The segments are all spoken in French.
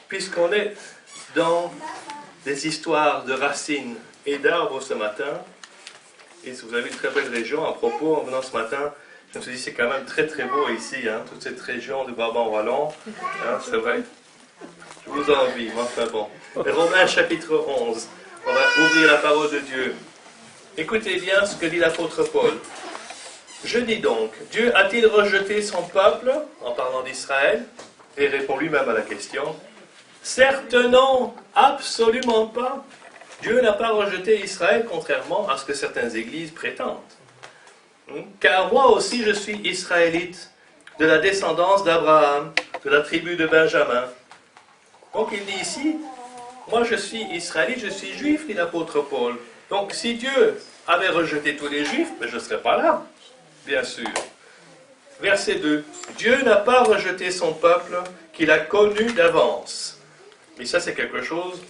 puisqu'on est dans des histoires de racines et d'arbres ce matin, et vous avez une très belle région, à propos, en venant ce matin, je me suis dit, c'est quand même très très beau ici, hein, toute cette région du Brabant-Wallon, hein, c'est vrai. Je vous envie, mais enfin bon. Romains chapitre 11, on va ouvrir la parole de Dieu. Écoutez bien ce que dit l'apôtre Paul. Je dis donc, Dieu a-t-il rejeté son peuple, en parlant d'Israël, et répond lui-même à la question. Certes non, absolument pas. Dieu n'a pas rejeté Israël, contrairement à ce que certaines églises prétendent. Car moi aussi je suis israélite, de la descendance d'Abraham, de la tribu de Benjamin. Donc il dit ici, moi je suis israélite, je suis juif, dit l'apôtre Paul. Donc si Dieu avait rejeté tous les juifs, ben, je ne serais pas là, bien sûr. Verset 2. Dieu n'a pas rejeté son peuple qu'il a connu d'avance. Et ça c'est quelque chose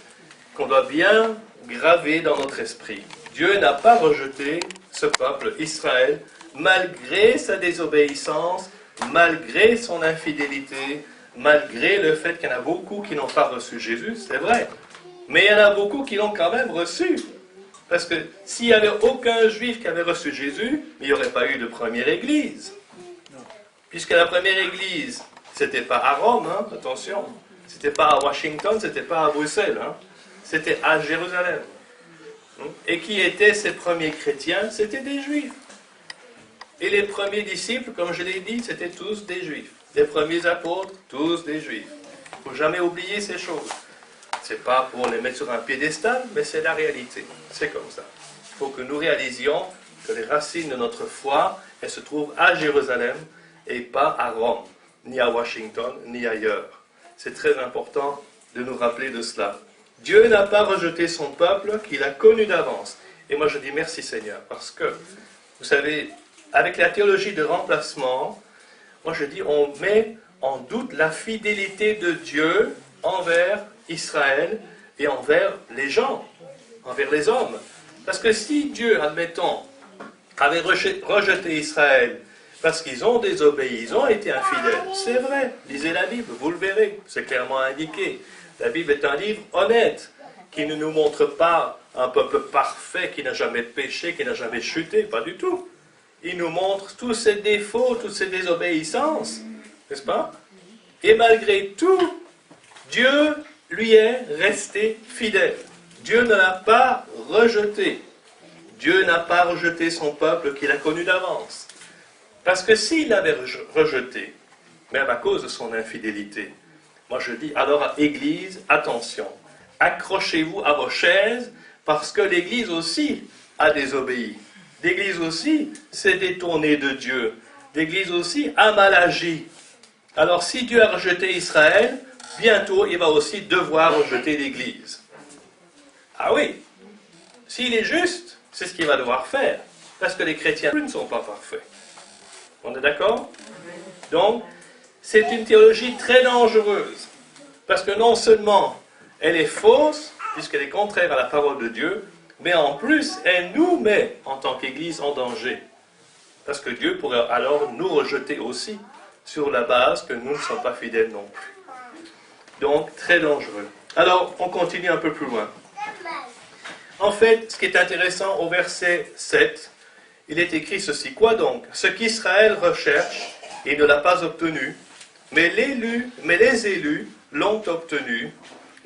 qu'on doit bien graver dans notre esprit. Dieu n'a pas rejeté ce peuple, Israël, malgré sa désobéissance, malgré son infidélité, malgré le fait qu'il y en a beaucoup qui n'ont pas reçu Jésus, c'est vrai. Mais il y en a beaucoup qui l'ont quand même reçu. Parce que s'il n'y avait aucun juif qui avait reçu Jésus, il n'y aurait pas eu de première église. Puisque la première église, c'était pas à Rome, hein, attention. C'était pas à Washington, c'était pas à Bruxelles. Hein. C'était à Jérusalem. Et qui étaient ces premiers chrétiens? C'était des juifs. Et les premiers disciples, comme je l'ai dit, c'était tous des juifs. Les premiers apôtres, tous des juifs. Il ne faut jamais oublier ces choses. Ce n'est pas pour les mettre sur un piédestal, mais c'est la réalité. C'est comme ça. Il faut que nous réalisions que les racines de notre foi, elles se trouvent à Jérusalem et pas à Rome, ni à Washington, ni ailleurs. C'est très important de nous rappeler de cela. Dieu n'a pas rejeté son peuple qu'il a connu d'avance. Et moi je dis merci Seigneur, parce que, vous savez, avec la théologie de remplacement, moi je dis on met en doute la fidélité de Dieu envers Israël et envers les gens, envers les hommes. Parce que si Dieu, admettons, avait rejeté Israël parce qu'ils ont désobéi, ils ont été infidèles, c'est vrai, lisez la Bible, vous le verrez, c'est clairement indiqué. La Bible est un livre honnête, qui ne nous montre pas un peuple parfait, qui n'a jamais péché, qui n'a jamais chuté, pas du tout. Il nous montre tous ses défauts, toutes ses désobéissances, n'est-ce pas? Et malgré tout, Dieu lui est resté fidèle. Dieu ne l'a pas rejeté. Dieu n'a pas rejeté son peuple qu'il a connu d'avance. Parce que s'il l'avait rejeté, même à cause de son infidélité, moi je dis, alors à Église, attention, accrochez-vous à vos chaises, parce que l'Église aussi a désobéi. L'Église aussi s'est détournée de Dieu. L'Église aussi a mal agi. Alors si Dieu a rejeté Israël, bientôt il va aussi devoir rejeter l'Église. Ah oui, s'il est juste, c'est ce qu'il va devoir faire, parce que les chrétiens ne sont pas parfaits. On est d'accord? Donc, c'est une théologie très dangereuse, parce que non seulement elle est fausse, puisqu'elle est contraire à la parole de Dieu, mais en plus, elle nous met, en tant qu'Église, en danger. Parce que Dieu pourrait alors nous rejeter aussi, sur la base que nous ne sommes pas fidèles non plus. Donc, très dangereux. Alors, on continue un peu plus loin. En fait, ce qui est intéressant, au verset 7, il est écrit ceci. Quoi donc? Ce qu'Israël recherche, il ne l'a pas obtenu, mais les élus l'ont obtenu,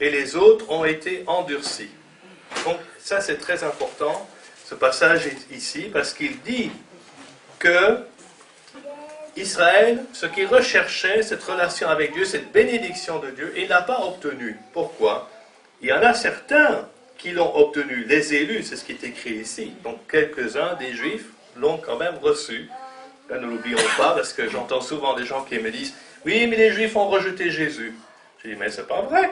et les autres ont été endurcis. Donc, ça c'est très important, ce passage ici, parce qu'il dit que Israël, ce qu'il recherchait, cette relation avec Dieu, cette bénédiction de Dieu, il n'a pas obtenu. Pourquoi? Il y en a certains qui l'ont obtenu. Les élus, c'est ce qui est écrit ici. Donc, quelques-uns des Juifs l'ont quand même reçu. Là, ne l'oublions pas, parce que j'entends souvent des gens qui me disent « Oui, mais les Juifs ont rejeté Jésus. » Je dis « Mais c'est pas vrai. »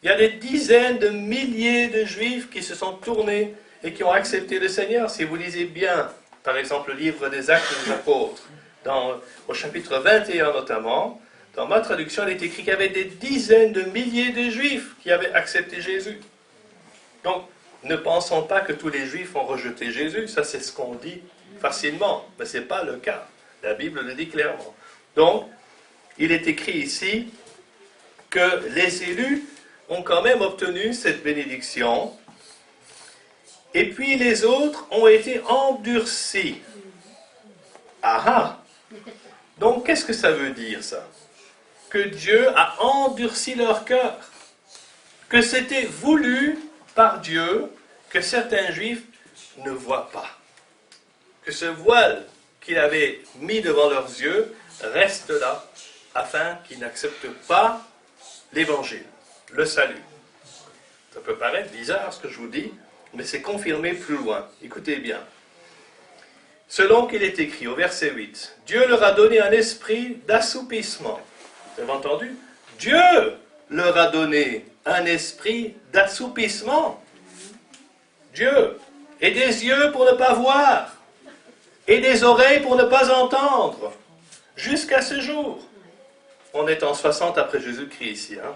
Il y a des dizaines de milliers de Juifs qui se sont tournés et qui ont accepté le Seigneur. Si vous lisez bien, par exemple, le livre des Actes des Apôtres, au chapitre 21 notamment, dans ma traduction, il est écrit qu'il y avait des dizaines de milliers de Juifs qui avaient accepté Jésus. Donc, ne pensons pas que tous les Juifs ont rejeté Jésus. Ça, c'est ce qu'on dit facilement, mais ce n'est pas le cas. La Bible le dit clairement. Donc, il est écrit ici que les élus ont quand même obtenu cette bénédiction. Et puis les autres ont été endurcis. Ah ah! Donc qu'est-ce que ça veut dire ça? Que Dieu a endurci leur cœur. Que c'était voulu par Dieu que certains Juifs ne voient pas. Que ce voile qu'il avait mis devant leurs yeux reste là, afin qu'ils n'acceptent pas l'Évangile, le salut. Ça peut paraître bizarre ce que je vous dis, mais c'est confirmé plus loin. Écoutez bien. Selon qu'il est écrit au verset 8, Dieu leur a donné un esprit d'assoupissement. Vous avez entendu? Dieu leur a donné un esprit d'assoupissement. Dieu. Et des yeux pour ne pas voir. Et des oreilles pour ne pas entendre. Jusqu'à ce jour. On est en 60 après Jésus-Christ ici. Hein?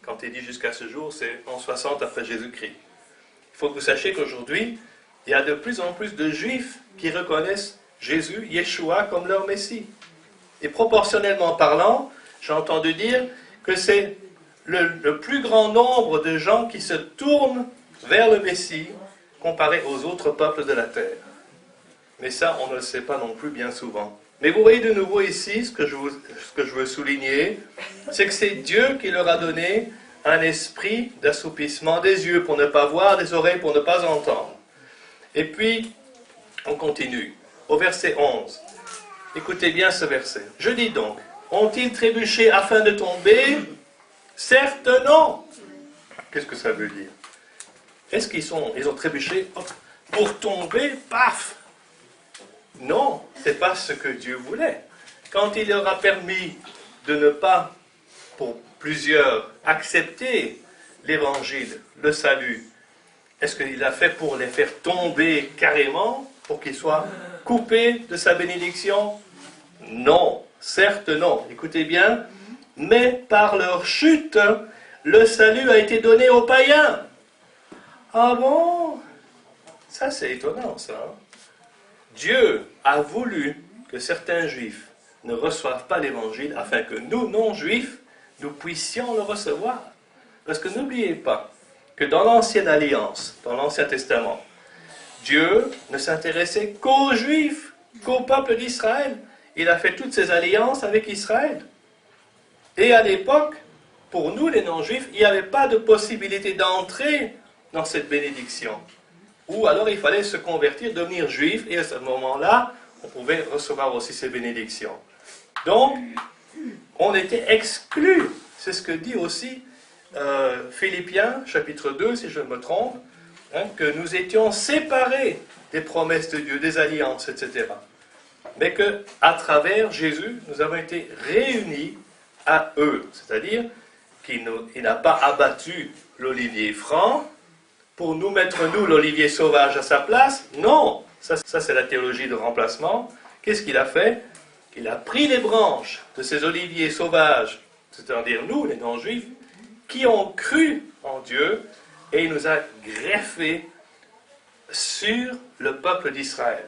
Quand il dit jusqu'à ce jour, c'est en 60 après Jésus-Christ. Il faut que vous sachiez qu'aujourd'hui, il y a de plus en plus de Juifs qui reconnaissent Jésus, Yeshua, comme leur Messie. Et proportionnellement parlant, j'ai entendu dire que c'est le plus grand nombre de gens qui se tournent vers le Messie comparé aux autres peuples de la terre. Mais ça, on ne le sait pas non plus bien souvent. Mais vous voyez de nouveau ici, ce que je veux souligner, c'est que c'est Dieu qui leur a donné un esprit d'assoupissement, des yeux pour ne pas voir, des oreilles pour ne pas entendre. Et puis, on continue. Au verset 11. Écoutez bien ce verset. Je dis donc, ont-ils trébuché afin de tomber? Certes non. Qu'est-ce que ça veut dire? Est-ce qu'ils ont trébuché pour tomber? Paf! Non, ce n'est pas ce que Dieu voulait. Quand il leur a permis de ne pas, pour plusieurs, accepter l'évangile, le salut, est-ce qu'il l'a fait pour les faire tomber carrément, pour qu'ils soient coupés de sa bénédiction? Non, certes non. Écoutez bien, mais par leur chute, le salut a été donné aux païens. Ah bon? Ça c'est étonnant ça. Hein? Dieu a voulu que certains Juifs ne reçoivent pas l'Évangile afin que nous, non-Juifs, nous puissions le recevoir. Parce que n'oubliez pas que dans l'Ancienne Alliance, dans l'Ancien Testament, Dieu ne s'intéressait qu'aux Juifs, qu'au peuple d'Israël. Il a fait toutes ses alliances avec Israël. Et à l'époque, pour nous les non-Juifs, il n'y avait pas de possibilité d'entrer dans cette bénédiction. Ou alors il fallait se convertir, devenir juif, et à ce moment-là, on pouvait recevoir aussi ces bénédictions. Donc, on était exclus. C'est ce que dit aussi Philippiens, chapitre 2, si je ne me trompe, hein, que nous étions séparés des promesses de Dieu, des alliances, etc. Mais qu'à travers Jésus, nous avons été réunis à eux. C'est-à-dire qu'il n'a pas abattu l'olivier franc, pour nous mettre, nous, l'olivier sauvage à sa place. Non, ça c'est la théologie de remplacement. Qu'est-ce qu'il a fait? Il a pris les branches de ces oliviers sauvages, c'est-à-dire nous, les non-juifs, qui ont cru en Dieu, et il nous a greffés sur le peuple d'Israël,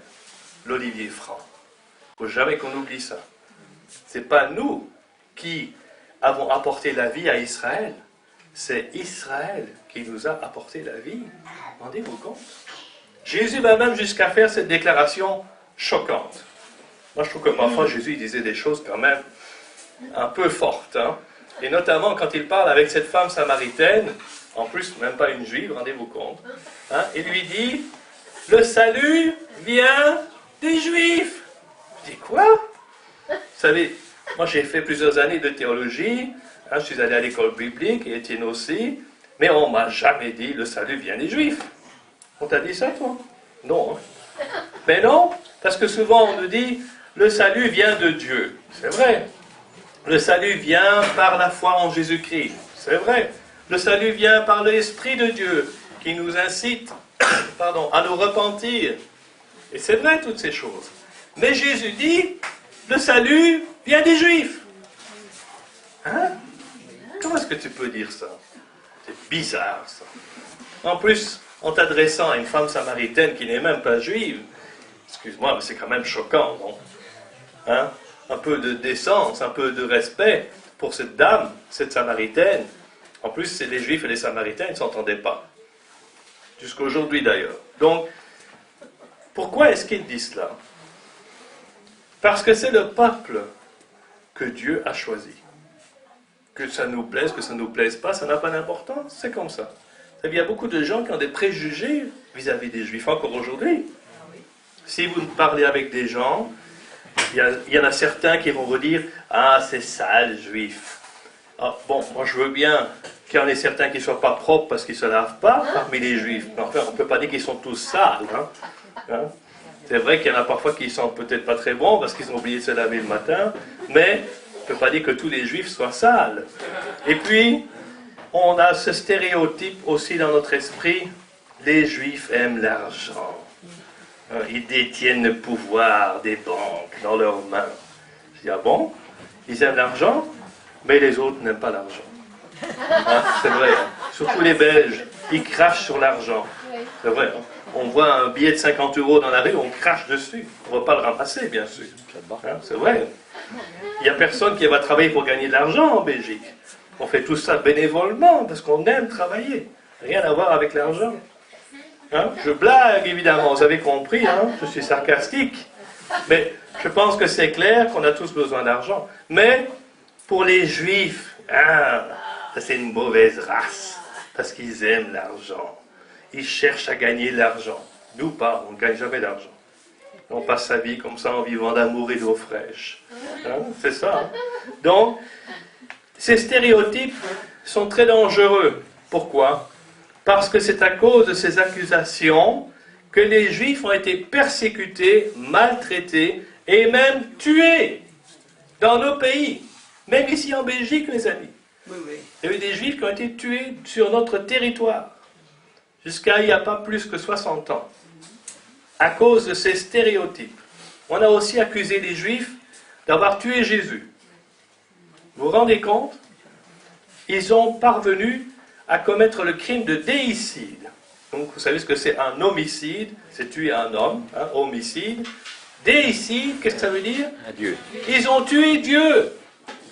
l'olivier franc. Il ne faut jamais qu'on oublie ça. Ce n'est pas nous qui avons apporté la vie à Israël, c'est Israël qui nous a apporté la vie. Rendez-vous compte? Jésus va même jusqu'à faire cette déclaration choquante. Moi, je trouve que parfois, Jésus il disait des choses quand même un peu fortes. Hein? Et notamment quand il parle avec cette femme samaritaine, en plus, même pas une juive, rendez-vous compte. Hein? Il lui dit, le salut vient des juifs. Je dis, quoi? Vous savez, moi j'ai fait plusieurs années de théologie. Je suis allé à l'école biblique, et Étienne aussi, mais on ne m'a jamais dit le salut vient des Juifs. On t'a dit ça, toi? Non. Hein? Mais non, parce que souvent on nous dit le salut vient de Dieu. C'est vrai. Le salut vient par la foi en Jésus-Christ. C'est vrai. Le salut vient par l'Esprit de Dieu qui nous incite à nous repentir. Et c'est vrai toutes ces choses. Mais Jésus dit le salut vient des Juifs. Hein? Comment est-ce que tu peux dire ça? C'est bizarre, ça. En plus, en t'adressant à une femme samaritaine qui n'est même pas juive, excuse-moi, mais c'est quand même choquant, non? Hein? Un peu de décence, un peu de respect. pour cette dame, cette Samaritaine. En plus, les Juifs et les Samaritains ne s'entendaient pas. Jusqu'à aujourd'hui d'ailleurs. Donc, pourquoi est-ce qu'il dit cela? Parce que c'est le peuple que Dieu a choisi. Que ça nous plaise, que ça ne nous plaise pas, ça n'a pas d'importance, c'est comme ça. Il y a beaucoup de gens qui ont des préjugés vis-à-vis des Juifs, encore aujourd'hui. Si vous parlez avec des gens, il y en a certains qui vont vous dire « Ah, c'est sale, Juif ». Ah, bon, moi je veux bien qu'il y en ait certains qui ne soient pas propres parce qu'ils ne se lavent pas parmi les Juifs. Mais enfin, on ne peut pas dire qu'ils sont tous sales. Hein. C'est vrai qu'il y en a parfois qui ne sont peut-être pas très bons parce qu'ils ont oublié de se laver le matin, mais on ne peut pas dire que tous les Juifs soient sales. Et puis, on a ce stéréotype aussi dans notre esprit, les Juifs aiment l'argent. Ils détiennent le pouvoir des banques dans leurs mains. Je dis, ah bon? Ils aiment l'argent, mais les autres n'aiment pas l'argent. Hein, c'est vrai. Hein. Surtout les Belges, ils crachent sur l'argent. C'est vrai. Hein. On voit un billet de 50 € dans la rue, on crache dessus. On ne va pas le ramasser, bien sûr. Hein, c'est vrai. Il n'y a personne qui va travailler pour gagner de l'argent en Belgique. On fait tout ça bénévolement, parce qu'on aime travailler. Rien à voir avec l'argent. Hein? Je blague, évidemment, vous avez compris, hein? Je suis sarcastique. Mais je pense que c'est clair qu'on a tous besoin d'argent. Mais pour les Juifs, ça c'est une mauvaise race, parce qu'ils aiment l'argent. Ils cherchent à gagner de l'argent. Nous pas, on ne gagne jamais d'argent. On passe sa vie comme ça en vivant d'amour et d'eau fraîche. Hein? C'est ça. Hein? Donc, ces stéréotypes sont très dangereux. Pourquoi? Parce que c'est à cause de ces accusations que les Juifs ont été persécutés, maltraités et même tués dans nos pays. Même ici en Belgique, mes amis. Oui. Il y a eu des Juifs qui ont été tués sur notre territoire. Jusqu'à il n'y a pas plus que 60 ans. À cause de ces stéréotypes. On a aussi accusé les Juifs d'avoir tué Jésus. Vous vous rendez compte? Ils ont parvenu à commettre le crime de déicide. Donc, vous savez ce que c'est un homicide? C'est tuer un homme, hein, homicide. Déicide, qu'est-ce que ça veut dire? Un Dieu. Ils ont tué Dieu.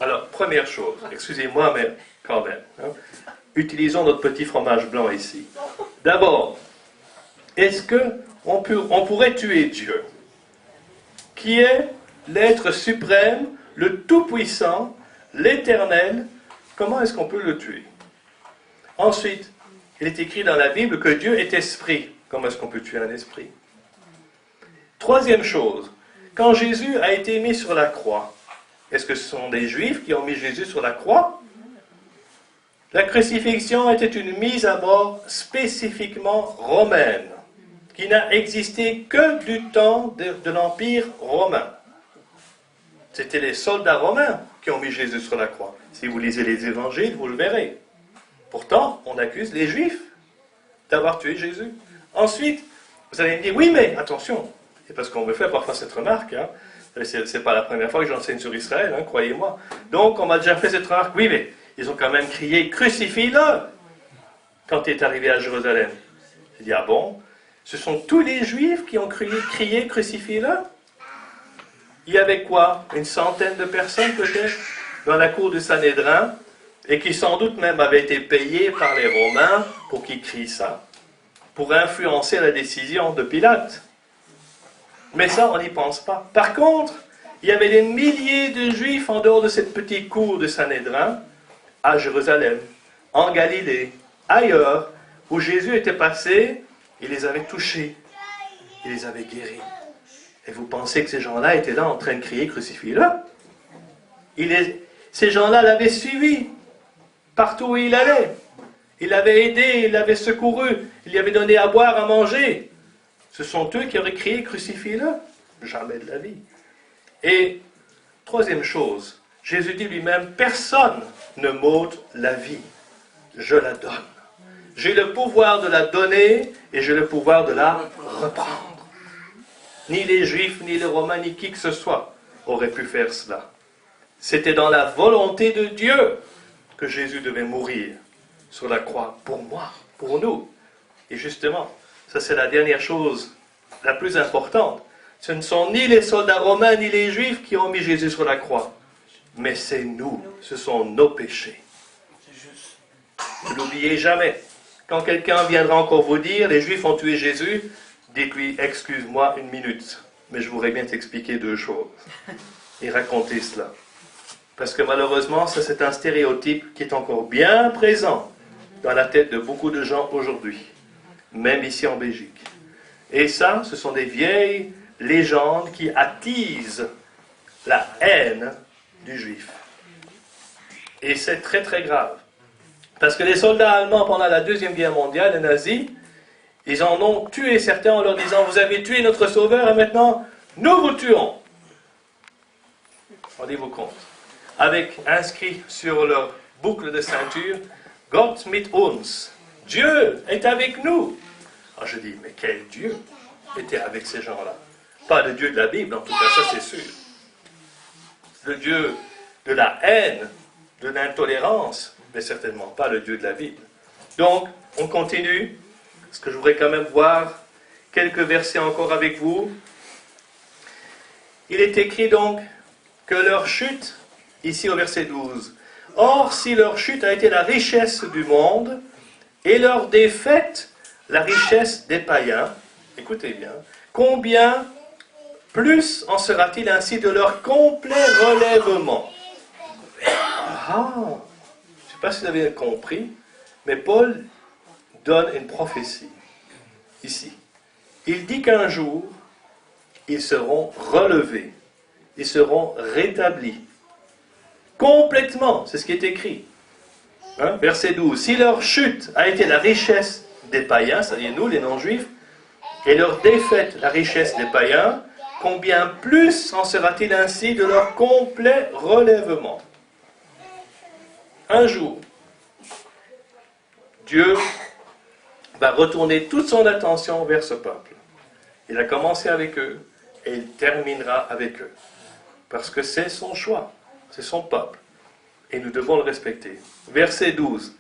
Alors, première chose, excusez-moi, mais quand même. Hein, utilisons notre petit fromage blanc ici. D'abord, est-ce qu'on pourrait tuer Dieu, qui est l'être suprême, le tout-puissant, l'éternel? Comment est-ce qu'on peut le tuer? Ensuite, il est écrit dans la Bible que Dieu est esprit. Comment est-ce qu'on peut tuer un esprit? Troisième chose, quand Jésus a été mis sur la croix, est-ce que ce sont des Juifs qui ont mis Jésus sur la croix? La crucifixion était une mise à mort spécifiquement romaine, qui n'a existé que du temps de l'Empire romain. C'était les soldats romains qui ont mis Jésus sur la croix. Si vous lisez les évangiles, vous le verrez. Pourtant, on accuse les Juifs d'avoir tué Jésus. Ensuite, vous allez me dire, oui, mais attention, et parce qu'on me fait parfois cette remarque, hein, c'est pas la première fois que j'enseigne sur Israël, hein, croyez-moi. Donc, on m'a déjà fait cette remarque, oui, mais ils ont quand même crié, crucifie-le, quand il est arrivé à Jérusalem. J'ai dit, ah bon? Ce sont tous les Juifs qui ont crié, crucifie-le? Il y avait quoi? Une centaine de personnes peut-être dans la cour du Sanhédrin, et qui sans doute même avaient été payés par les Romains pour qu'ils crient ça, pour influencer la décision de Pilate. Mais ça, on n'y pense pas. Par contre, il y avait des milliers de Juifs en dehors de cette petite cour de Sanhédrin, à Jérusalem, en Galilée, ailleurs, où Jésus était passé, il les avait touchés, il les avait guéris. Et vous pensez que ces gens-là étaient là en train de crier « Crucifie-le » Ces gens-là l'avaient suivi partout où il allait. Il l'avait aidé, il l'avait secouru, il lui avait donné à boire, à manger. Ce sont eux qui auraient crié « Crucifie-le » Jamais de la vie. Et troisième chose, Jésus dit lui-même « Personne ne m'ôte la vie, je la donne. J'ai le pouvoir de la donner et j'ai le pouvoir de la reprendre. » Ni les Juifs, ni les Romains, ni qui que ce soit auraient pu faire cela. C'était dans la volonté de Dieu que Jésus devait mourir sur la croix pour moi, pour nous. Et justement, ça c'est la dernière chose, la plus importante. Ce ne sont ni les soldats romains ni les Juifs qui ont mis Jésus sur la croix. mais c'est nous, ce sont nos péchés. Ne l'oubliez jamais. Quand quelqu'un viendra encore vous dire, les Juifs ont tué Jésus, dites-lui, excuse-moi une minute, mais je voudrais bien t'expliquer deux choses. Et raconter cela. Parce que malheureusement, ça c'est un stéréotype qui est encore bien présent dans la tête de beaucoup de gens aujourd'hui, même ici en Belgique. Et ça, ce sont des vieilles légendes qui attisent la haine du Juif. Et c'est très très grave. Parce que les soldats allemands pendant la Deuxième Guerre mondiale, les nazis, ils en ont tué certains en leur disant « Vous avez tué notre sauveur et maintenant, nous vous tuons ». Rendez-vous compte. Avec inscrit sur leur boucle de ceinture « Gott mit uns ». Dieu est avec nous. Alors je dis, mais quel Dieu était avec ces gens-là? Pas le Dieu de la Bible, en tout cas, ça c'est sûr. Le Dieu de la haine, de l'intolérance, mais certainement pas le Dieu de la Bible. Donc, on continue, parce que je voudrais quand même voir quelques versets encore avec vous. Il est écrit donc que leur chute, ici au verset 12, « Or, si leur chute a été la richesse du monde, et leur défaite, la richesse des païens, écoutez bien, combien plus en sera-t-il ainsi de leur complet relèvement ?» Ah, je ne sais pas si vous avez compris, mais Paul donne une prophétie, ici. Il dit qu'un jour, ils seront relevés, ils seront rétablis. Complètement, c'est ce qui est écrit. Hein? Verset 12. Si leur chute a été la richesse des païens, c'est-à-dire nous, les non-juifs, et leur défaite, la richesse des païens, combien plus en sera-t-il ainsi de leur complet relèvement? Un jour, Dieu va retourner toute son attention vers ce peuple. Il a commencé avec eux et il terminera avec eux. Parce que c'est son choix, c'est son peuple. Et nous devons le respecter. Verset 12.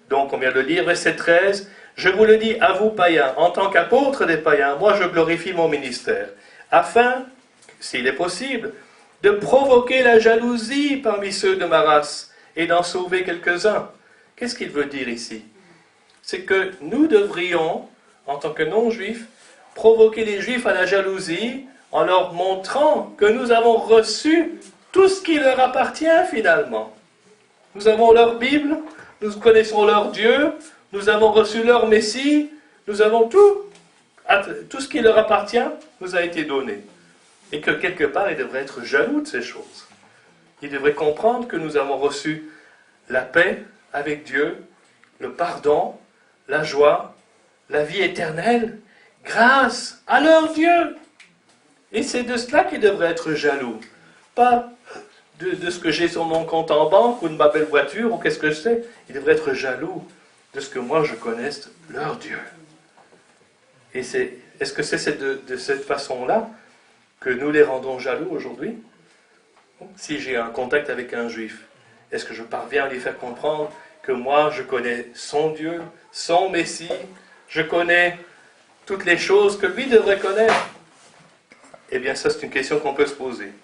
Donc on vient de lire, verset 13. « Je vous le dis à vous païens, en tant qu'apôtre des païens, moi je glorifie mon ministère, afin, s'il est possible, de provoquer la jalousie parmi ceux de ma race et d'en sauver quelques-uns. » Qu'est-ce qu'il veut dire ici? C'est que nous devrions, en tant que non-juifs, provoquer les juifs à la jalousie en leur montrant que nous avons reçu tout ce qui leur appartient finalement. Nous avons leur Bible, nous connaissons leur Dieu, nous avons reçu leur Messie, nous avons tout ce qui leur appartient nous a été donné. Et que quelque part, ils devraient être jaloux de ces choses. Ils devraient comprendre que nous avons reçu la paix avec Dieu, le pardon, la joie, la vie éternelle, grâce à leur Dieu. Et c'est de cela qu'ils devraient être jaloux. Pas de ce que j'ai sur mon compte en banque ou de ma belle voiture ou qu'est-ce que je sais. Ils devraient être jaloux de ce que moi je connaisse leur Dieu. Et est-ce que c'est de cette façon-là que nous les rendons jaloux aujourd'hui? Si j'ai un contact avec un juif, est-ce que je parviens à lui faire comprendre que moi je connais son Dieu, son Messie, je connais toutes les choses que lui devrait connaître? Eh bien ça c'est une question qu'on peut se poser.